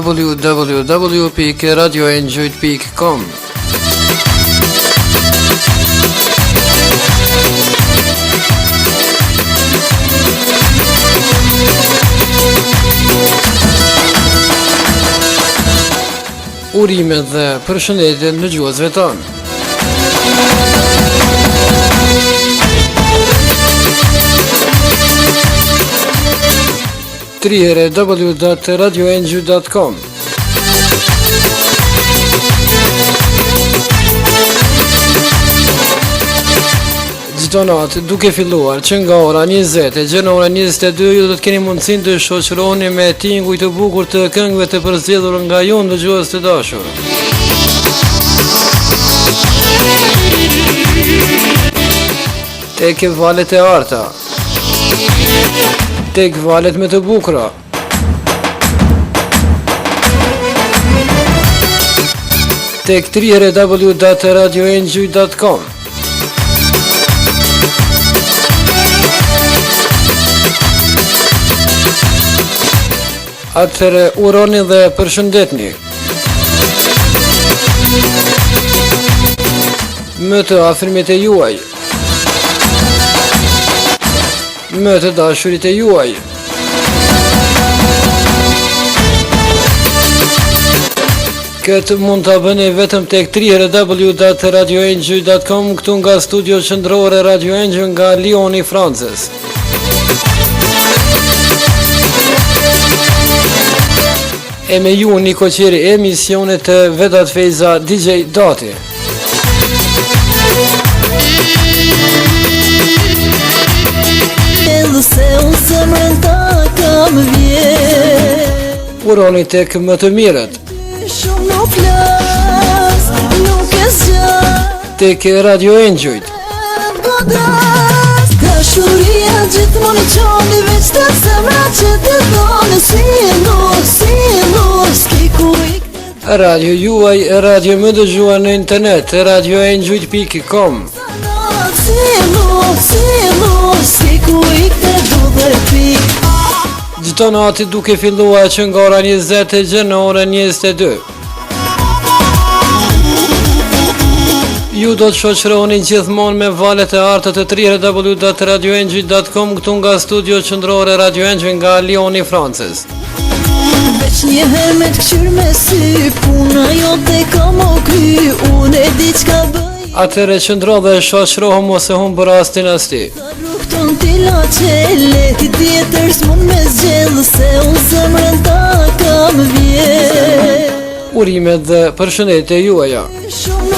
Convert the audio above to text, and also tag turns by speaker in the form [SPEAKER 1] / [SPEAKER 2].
[SPEAKER 1] www.radioenjoy.com. Urime dhe përshëndetje në gjuhësve tonë. www.radioenjoy.com. Çdo natë duke filluar që nga ora 20 e gjën ora 22 ju do të keni mundësinë të shoqëroheni me tinguj të bukur të këngëve të përzgjedhur nga ju dëgjues të dashur. Tek valet e arta, tek valet me të bukura, tek www.radioenjoy.com. Atëre uroni dhe përshëndetni. Më të afërmit e juaj, më të dashurit e juaj. Këtë mund të bëni vetëm tek www.radioenjoy.com këtu nga studio qendrore Radio Enjoy nga Lioni, Francës. E me ju një koqeri emisionet të Vedat Feza DJ Dati. Uroni tek më të mirët, tek Radio Enjoy. Dashuria gjithmonë e qoni veç të zemra që të donë si radio juaj, radio më dëgjuar në internet, radioenjoy.com. Çdo natë duke filluar që nga ora 20 e gjën në orën 22. Ju do të shoqëroheni gjithmonë me valët e arta të www.radioenjoy.com këtu nga studio qendrore Radio Enjoy nga Lioni, Francës. Veç një herë me të kqyr me sy, puna jote kam o kry, unë e di qka bëj. Atëre qëndro dhe shoqërohu mos e humbë rastin as ti. Rukton ti la qele, ti tjetër s'mon me zgjellë, se unë zemrën ta kam vje. Urimet dhe përshëndetje juaja. Shumë në